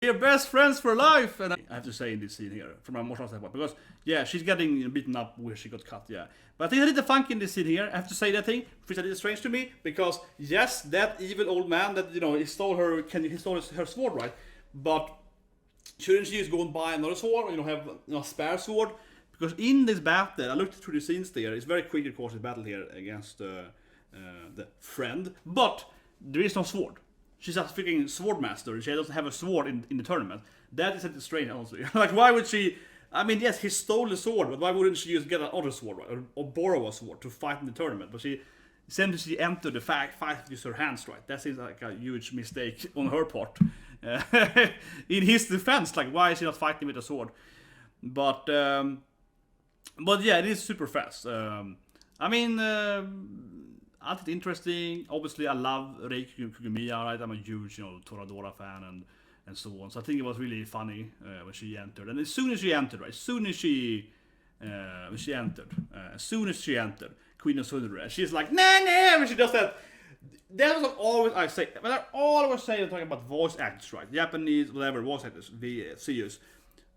we're best friends for life. And I have to say in this scene here, from a martial arts standpoint, because yeah, she's getting beaten up where she got cut, yeah. But I think I did the funk in this scene here. I have to say that thing, which is strange to me, because yes, that evil old man that he stole her sword, right? But shouldn't she just go and buy another sword? Have a spare sword? Because in this battle, I looked through the scenes there. It's very quick, of course, this battle here against the friend, but there is no sword. She's a freaking sword master. She doesn't have a sword in the tournament. That is a bit strange, honestly. Like, why would she? I mean, yes, he stole the sword, but why wouldn't she just get another sword, right? Or borrow a sword to fight in the tournament? But she entered the fight with her hands, right? That seems like a huge mistake on her part. In his defense, like, why is she not fighting with a sword? But yeah, it is super fast. I mean, I think it's interesting. Obviously, I love Reiki Kugumiya, right? I'm a huge, Toradora fan and so on. So I think it was really funny when she entered. And as soon as she entered, Queen of Sundere, she's like, nah, when she does that. That was always I say. But I always say, I'm talking about voice actors, right? Japanese, whatever, voice actors, VCUs.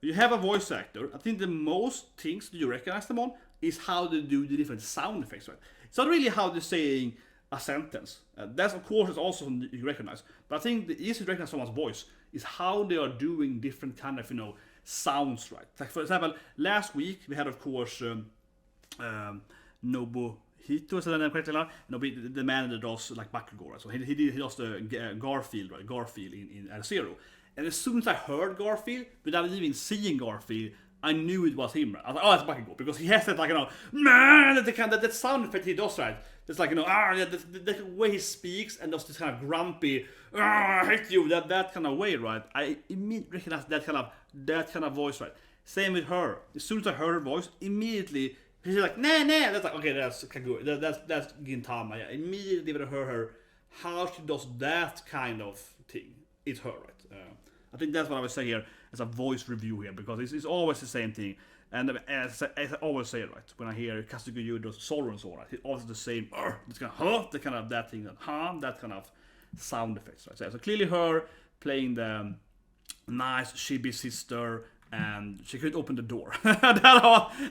You have a voice actor. I think the most things that you recognize them on is how they do the different sound effects, right? It's not really how they're saying a sentence. That's, of course, is also you recognize. But I think the easiest to recognize someone's voice is how they are doing different kind of, sounds, right? Like, for example, last week we had, of course, Nobuhito, is that correctly? The man that does like Bakugo, right? So he does the Garfield, right? Garfield in Zero. And as soon as I heard Garfield, without even seeing Garfield, I knew it was him. Right? I was like, oh, that's Bakugo, because he has that man, that sound effect he does, right? It's like the way he speaks and does this kind of grumpy, I hate you, that kind of way, right? I immediately recognize that kind of voice, right? Same with her. As soon as I heard her voice, immediately she's like, nah. That's like, okay, that's Kagura. That's Gintama. Yeah. Immediately when I heard her, how she does that kind of thing, it's her, right? I think that's what I would say here as a voice review here, because it's always the same thing. And as I always say, right, when I hear Kazuki Yudo's solo and so on, right, it's always the same, it's kind of, the kind of that thing, that kind of sound effects, right? So clearly her playing the nice chibi sister, and she couldn't open the door. that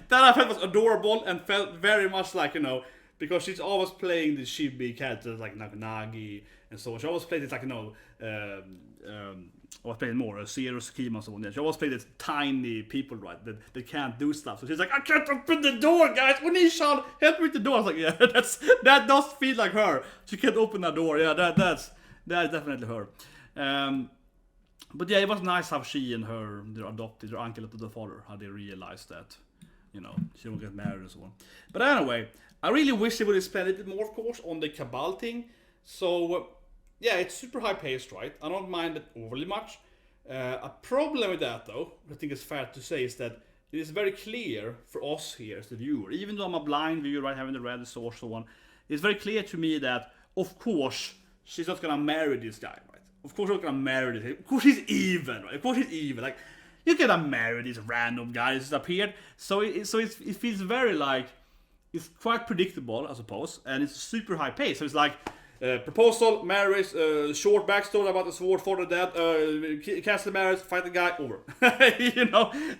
I felt was adorable and felt very much like, because she's always playing the chibi characters like Naganagi and so on. She always plays it like, I was playing more Zero Scheme and so on. She always played this tiny people, right, that can't do stuff. So she's like, I can't open the door, guys. When he shout, help me with the door. I was like, yeah, that does feel like her. She can't open that door. Yeah, that's definitely her. But yeah, it was nice how she and their uncle and their father, how they realized that, she won't get married and so on. But anyway, I really wish they would have spent a bit more, of course, on the Cabal thing. So yeah, it's super high paced, right? I don't mind it overly much. A problem with that, though, I think it's fair to say, is that it is very clear for us here as the viewer, even though I'm a blind viewer, right, having read the source so on, it's very clear to me that, of course, she's not gonna marry this guy, right? Of course, she's not gonna marry this. Of course, he's evil, right? Of course, he's evil. Like, you cannot marry this random guy that just appeared. So it feels very like, it's quite predictable, I suppose, and it's super high pace. So it's like, proposal, marriage, short backstory about the sword for the dead, cancel the marriage, fight the guy, over.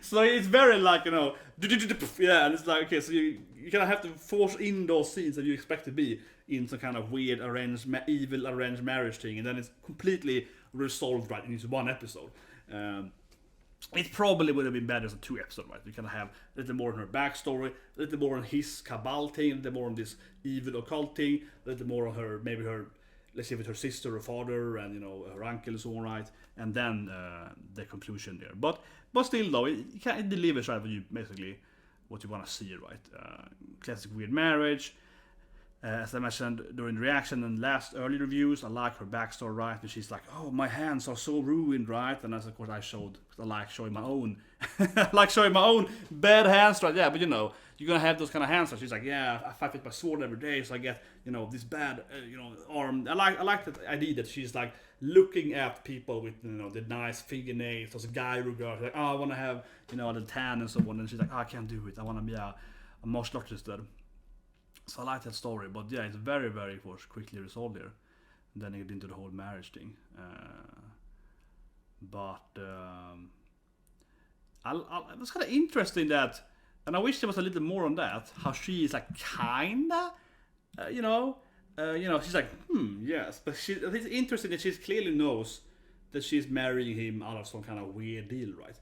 So it's very like, yeah, and it's like, okay, so you kind of have to force in those scenes that you expect to be in some kind of weird evil arranged marriage thing, and then it's completely resolved right into one episode. It probably would have been better as a 2 episode, right? You can have a little more on her backstory, a little more on his Cabal thing, a little more on this evil occult thing, a little more on her, maybe her, let's say with her sister or father and, her uncle and so on, right? And then the conclusion there. But still, though, it delivers right for you, basically, what you want to see, right? Classic weird marriage. As I mentioned during the reaction and last early reviews, I like her backstory, right? And she's like, oh, my hands are so ruined, right? And as of course I like showing my own, bad hands, right? Yeah, but you're gonna have those kind of hands. So she's like, yeah, I fight with my sword every day, so I get, this bad, arm. I like that idea that she's like looking at people with, the nice fingernails, those guy regard, like, oh, I want to have, the tan and so on. And she's like, oh, I can't do it. I want to be a martial artist instead. So I like that story, but yeah, it's very, very, of course, quickly resolved here. And then you get into the whole marriage thing. But it was kind of interesting that, and I wish there was a little more on that. How she is like kinda, she's like, yes, but it's interesting that she clearly knows that she's marrying him out of some kind of weird deal, right?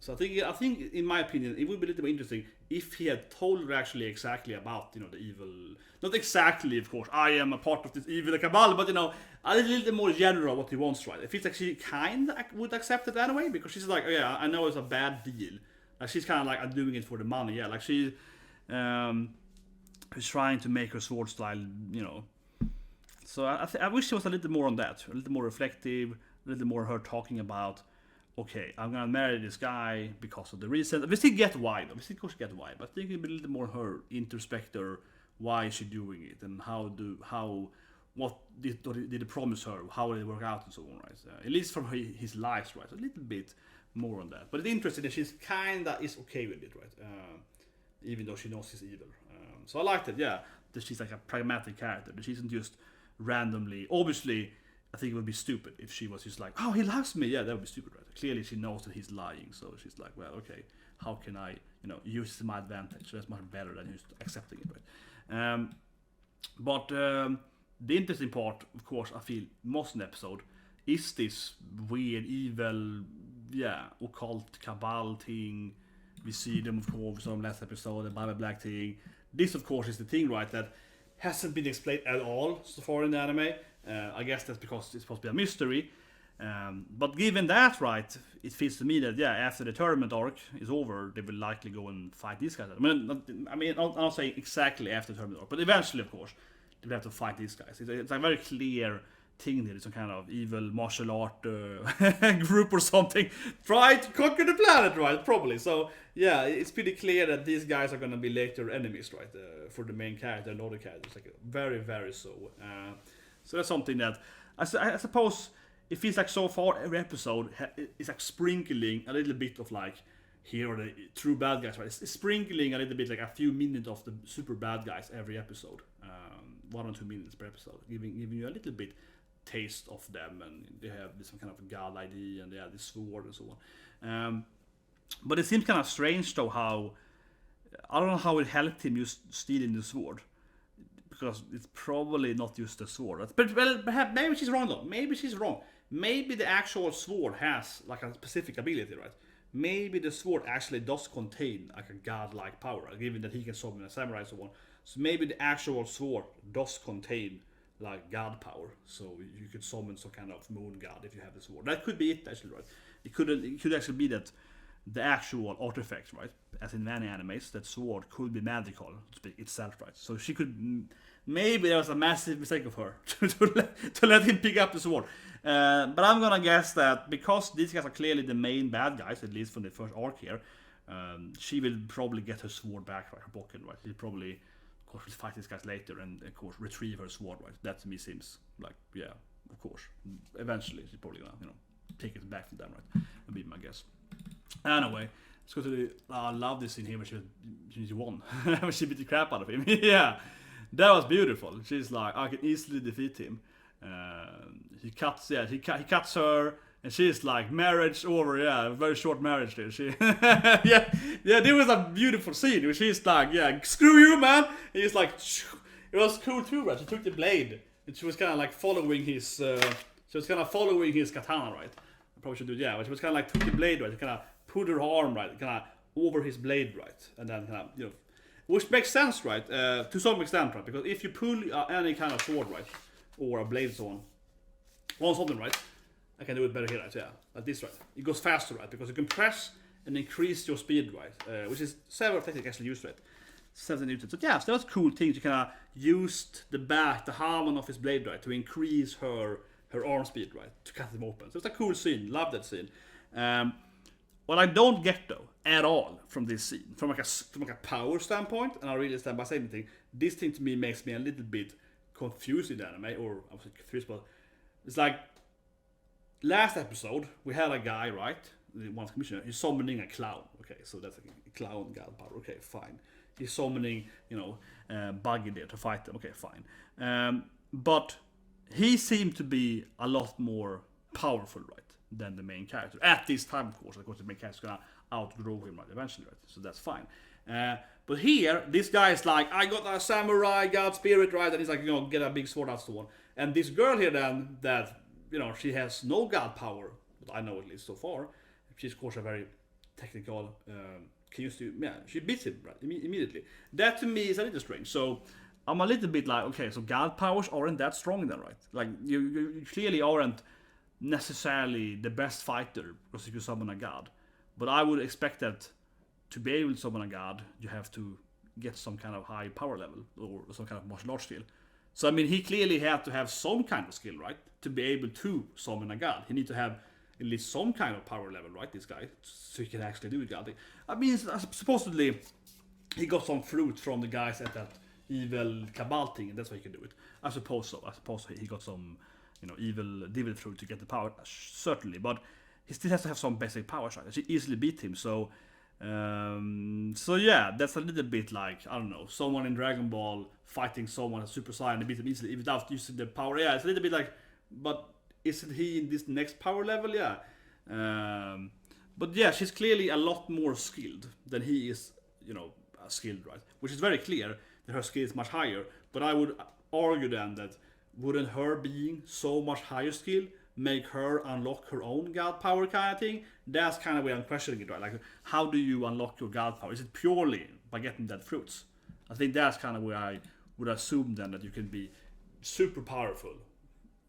So I think, in my opinion, it would be a little bit interesting if he had told her actually exactly about, the evil. Not exactly, of course. I am a part of this evil cabal, but a little more general what he wants, right? If it's actually kind of would accept it anyway, because she's like, oh yeah, I know it's a bad deal. Like she's kind of like, I'm doing it for the money, yeah. Like she's trying to make her sword style, So I wish there was a little more on that, a little more reflective, a little more her talking about, okay, I'm gonna marry this guy because of the reason. We still get why, though. We still get why, but I think it'd be a little more her introspector. Why is she doing it, and what did it promise her? How did it work out, and so on, right? At least from his life, right? A little bit more on that. But it's interesting that she's kinda is okay with it, right? Even though she knows he's evil. So I liked it, yeah. That she's like a pragmatic character. That she isn't just randomly. Obviously, I think it would be stupid if she was just like, oh, he loves me. Yeah, that would be stupid, right? Clearly, she knows that he's lying, so she's like, well, okay, how can I, use it to my advantage? So that's much better than just accepting it, right? But the interesting part, of course, I feel most in the episode is this weird, evil, occult cabal thing. We see them, of course, from last episode, the Bible Black thing. This, of course, is the thing, right, that hasn't been explained at all so far in the anime. I guess that's because it's supposed to be a mystery. But given that, right, it feels to me that, after the tournament arc is over, they will likely go and fight these guys. I'm not saying exactly after the tournament arc, but eventually, of course, they will have to fight these guys. It's a very clear thing there. It's some kind of evil martial art group or something. Try to conquer the planet, right? Probably. So, it's pretty clear that these guys are going to be later enemies, right? For the main character and other characters. Like, very, very so. So that's something that I suppose it feels like so far every episode is like sprinkling a little bit of like, here are the true bad guys, right? It's sprinkling a little bit, like a few minutes of the super bad guys every episode, 1 or 2 minutes per episode, giving you a little bit taste of them, and they have some kind of god ID, and they have this sword and so on. But it seems kind of strange though how I don't know how it helped him just stealing the sword. Because it's probably not just a sword. But perhaps maybe she's wrong though. Maybe she's wrong. Maybe the actual sword has like a specific ability, right? Maybe the sword actually does contain like a godlike power, given that he can summon a samurai and so on. So maybe the actual sword does contain like god power. So you could summon some kind of moon god if you have the sword. That could be it actually, right? It could actually be that the actual artifact, right? As in many animes, that sword could be magical itself, right? So she could. Maybe there was a massive mistake of her to let him pick up the sword. But I'm gonna guess that because these guys are clearly the main bad guys, at least from the first arc here, she will probably get her sword back, right? Her pocket, right? She'll probably, of course, will fight these guys later and, of course, retrieve her sword, right? That to me seems like, of course. Eventually, she's probably gonna, take it back from them, right? That'd be my guess. Anyway, let's go to the. I love this scene here where she won. When she beat the crap out of him. That was beautiful. She's like, I can easily defeat him. He cuts her, and she's like, marriage over. Yeah, very short marriage there. She, there was a beautiful scene where she's like, screw you, man. And he's like, it was cool too, right? She took the blade, and she was kind of like following his. Following his katana, right? I probably should do but she was kind of like took the blade, right? She kind of put her arm, right, kind of over his blade, right, and then kind of, which makes sense, right, to some extent, right, because if you pull any kind of sword, right, or a blade, so on something, right, I can do it better here, right, like this, right, it goes faster, right, because you can press and increase your speed, right, which is several techniques actually used, right, 7 Newton. So so that was cool thing to kind of use the hammer of his blade, right, to increase her arm speed, right, to cut them open. So it's a cool scene. Love that scene. What I don't get though at all from this scene, from like a power standpoint, and I really stand by saying anything, this thing to me makes me a little bit confused in the anime, or I was confused, but it's like last episode we had a guy, right, one commissioner, he's summoning a clown. Okay, so that's like a clown god power. Okay, fine. He's summoning, Buggy there to fight them. Okay, fine. But he seemed to be a lot more powerful, right, than the main character at this time. Of course, the main character is gonna outgrow him, right, eventually, right? So that's fine. But here, this guy is like, I got a samurai god spirit, right? And he's like, get a big sword out, so on. And this girl here, then, that she has no god power, but I know at least so far. She's of course a very technical. She beats him right immediately. That to me is a little strange. So I'm a little bit like, okay, so god powers aren't that strong then, right? Like you clearly aren't necessarily the best fighter because if you summon a god. But I would expect that to be able to summon a god, you have to get some kind of high power level or some kind of martial arts skill. So I mean, he clearly had to have some kind of skill, right, to be able to summon a god. He need to have at least some kind of power level, right, this guy, so he can actually do it. I mean, supposedly he got some fruit from the guys at that evil cabal thing, and that's why he can do it. I suppose so. I suppose he got some, evil devil fruit to get the power, certainly. But he still has to have some basic power, right? She easily beat him, so yeah, that's a little bit like, I don't know, someone in Dragon Ball fighting someone as Super Saiyan and beat him easily without using the power. Yeah, it's a little bit like, but isn't he in this next power level? Yeah. But yeah, she's clearly a lot more skilled than he is, skilled, right? Which is very clear that her skill is much higher. But I would argue then that wouldn't her being so much higher skill make her unlock her own god power kind of thing? That's kind of where I'm questioning it, right? Like, how do you unlock your god power? Is it purely by getting that fruits? I think that's kind of where I would assume then that you can be super powerful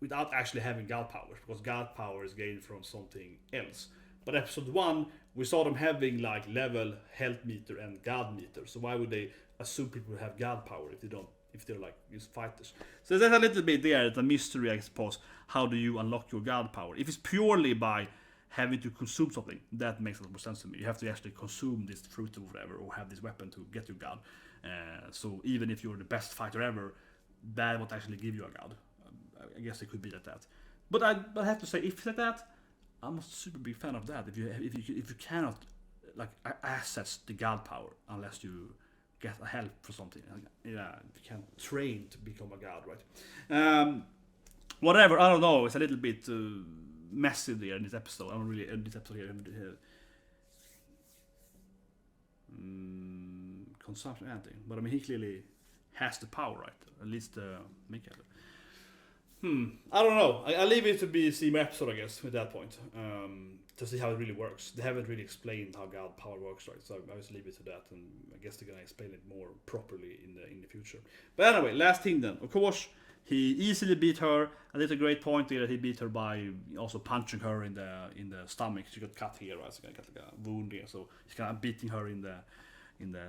without actually having god powers, because god power is gained from something else. But episode 1, we saw them having like level, health meter, and god meter. So why would they assume people have god power if they're like these fighters? So there's a little bit there, it's a mystery, I suppose. How do you unlock your god power? If it's purely by having to consume something, that makes a lot more sense to me. You have to actually consume this fruit or whatever, or have this weapon to get your god. So even if you're the best fighter ever, that won't actually give you a god. I guess it could be like that. But I have to say, if it's like that, I'm a super big fan of that. If you cannot like access the god power unless you get a help for something, yeah, you can't train to become a god, right? Whatever, I don't know. It's a little bit messy there in this episode. I don't really in this episode here. Consumption anything, but I mean, he clearly has the power, right? At least make it. I don't know. I leave it to be see my episode, I guess, at that point, to see how it really works. They haven't really explained how god power works, right? So I just leave it to that, and I guess they're gonna explain it more properly in the future. But anyway, last thing then. Of course, he easily beat her. And it's a great point there that he beat her by also punching her in the stomach. She got cut here, right? So she got like a wound here. So he's kind of beating her in the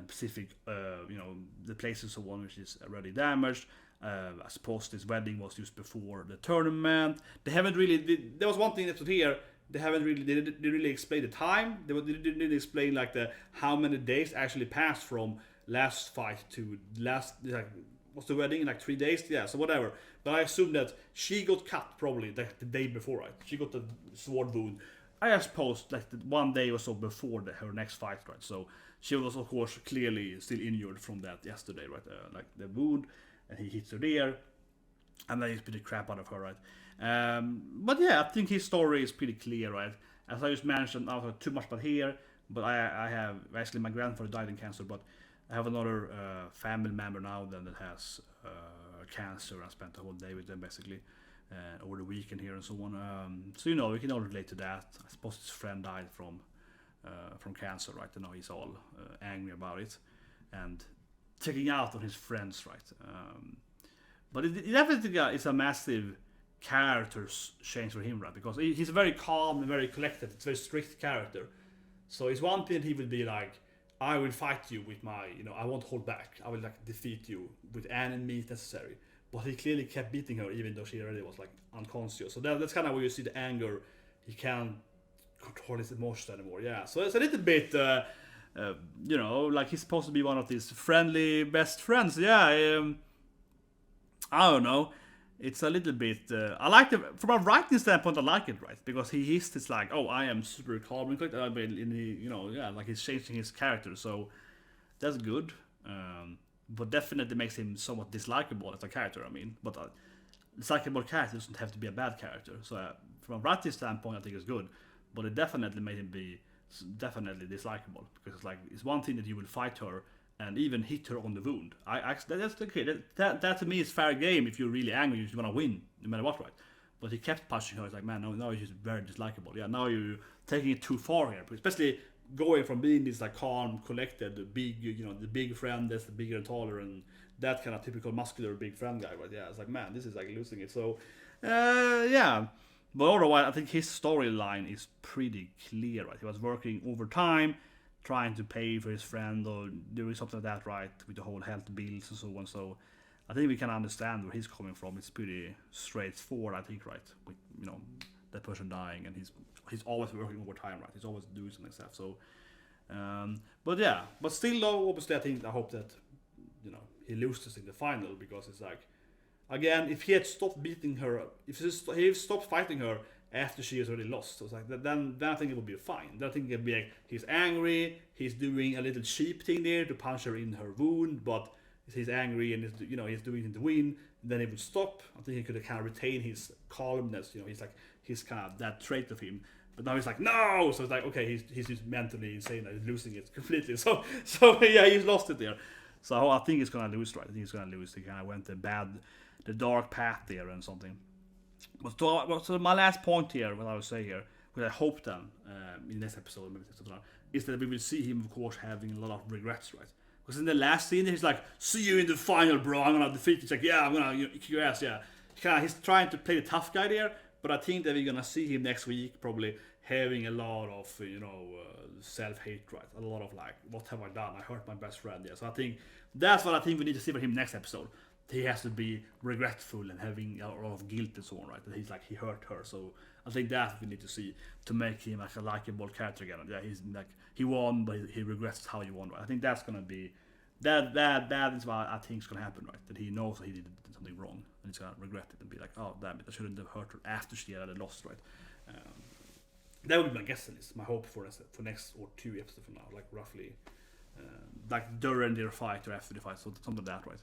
specific, the places of one which is already damaged. I suppose this wedding was just before the tournament. They haven't really. There was one thing that's here. They haven't really. They didn't really explain the time. They didn't really explain like how many days actually passed from last fight to last. Like, was the wedding in like 3 days? Yeah. So whatever. But I assume that she got cut probably the day before, right? She got the sword wound. I suppose like 1 day or so before her next fight, right? So she was of course clearly still injured from that yesterday, right? Like the wound. And he hits her there, and then he's beat the crap out of her, right? But yeah, I think his story is pretty clear, right? As I just mentioned, I don't know too much about here, but I have actually my grandfather died in cancer, but I have another family member now that has cancer, and I spent the whole day with them basically over the weekend here and so on. So we can all relate to that. I suppose his friend died from cancer, right? He's all angry about it, and taking out on his friends, right? But it definitely is a massive character change for him, right? Because he's very calm and very collected. It's a very strict character. So it's one thing he will be like, I will fight you with my, I won't hold back. I will like defeat you with any means necessary. But he clearly kept beating her even though she already was like unconscious. So that's kind of where you see the anger. He can't control his emotions anymore. Yeah. So it's a little bit. Like he's supposed to be one of these friendly best friends. Yeah, I don't know. It's a little bit. I like it from a writing standpoint. I like it, right? Because he is this like, oh, I am super calm and collected. Like he's changing his character, so that's good. But definitely makes him somewhat dislikable as a character. I mean, but likable character doesn't have to be a bad character. So from a writing standpoint, I think it's good, but it definitely made him be definitely dislikable, because it's like it's one thing that you will fight her and even hit her on the wound. That's okay. That to me is fair game. If you're really angry, you just want to win no matter what, right? But he kept pushing her. It's like, man, now he's just very dislikable. Yeah, now you're taking it too far here, especially going from being this like calm, collected, the big friend that's the bigger and taller and that kind of typical muscular big friend guy, right? Yeah, it's like, man, this is like losing it. So, yeah. But otherwise, I think his storyline is pretty clear, right? He was working overtime, trying to pay for his friend or doing something like that, right? With the whole health bills and so on. So, I think we can understand where he's coming from. It's pretty straightforward, I think, right? With that person dying, and he's always working overtime, right? He's always doing something stuff. So, but still, though, obviously, I hope that he loses in the final, because it's like, again, if he had stopped beating her, if he stopped fighting her after she has already lost, so it's like then I think it would be fine. Then I think it would be like he's angry, he's doing a little cheap thing there to punch her in her wound, but he's angry and he's doing it to win. Then it would stop. I think he could kind of retain his calmness. He's kind of that trait of him. But now he's like, no. So it's like, okay, he's just mentally insane. He's losing it completely. So yeah, he's lost it there. So I think he's gonna lose, right? I think he's gonna lose. He kind of went the dark path there and something. But so my last point here, what I would say here, what I hope then in this episode, maybe is that we will see him, of course, having a lot of regrets, right? Because in the last scene, he's like, see you in the final, bro. I'm gonna defeat you. He's like, yeah, I'm gonna kick your ass, yeah. He's trying to play the tough guy there, but I think that we're gonna see him next week probably having a lot of self-hate, right? A lot of like, what have I done? I hurt my best friend. Yeah, so I think that's what I think we need to see for him next episode. He has to be regretful and having a lot of guilt and so on, right? That he's like, he hurt her. So I think that we need to see to make him like a likable character again. Yeah, he's like, he won, but he regrets how he won, right? I think that's gonna be that is what I think is gonna happen, right? That he knows that he did something wrong and he's gonna regret it and be like, oh damn it, I shouldn't have hurt her after she had lost, right? That would be my guess, and it's my hope for next or 2 episodes from now, like roughly, like during their fight or after the fight, so something like that, right?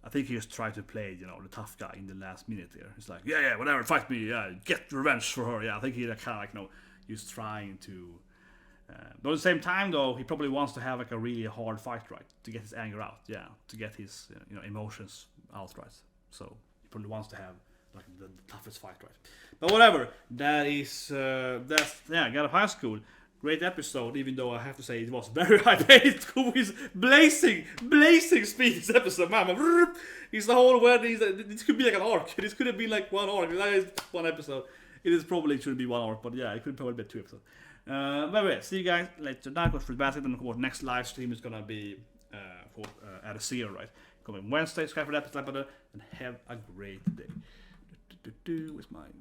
I think he just tried to play, the tough guy in the last minute there. He's like, yeah, whatever, fight me, yeah, get revenge for her. Yeah, I think he kind of like, he's trying to. But at the same time, though, he probably wants to have like a really hard fight, right, to get his anger out, yeah, to get his emotions out, right. So he probably wants to have like the toughest fight, right. But whatever, that's Gat Obeu High School. Great episode, even though I have to say it was very high-paced. Who is blazing speed this episode, man. It's the whole wedding. This could be like an arc. This could have been like one arc. That is one episode. It is probably should be one arc, but yeah, it could probably be 2 episodes. But yeah, see you guys later tonight with Fruit Basket, and of course next live stream is gonna be at a zero, right? Coming Wednesday. Subscribe for that, and have a great day. With my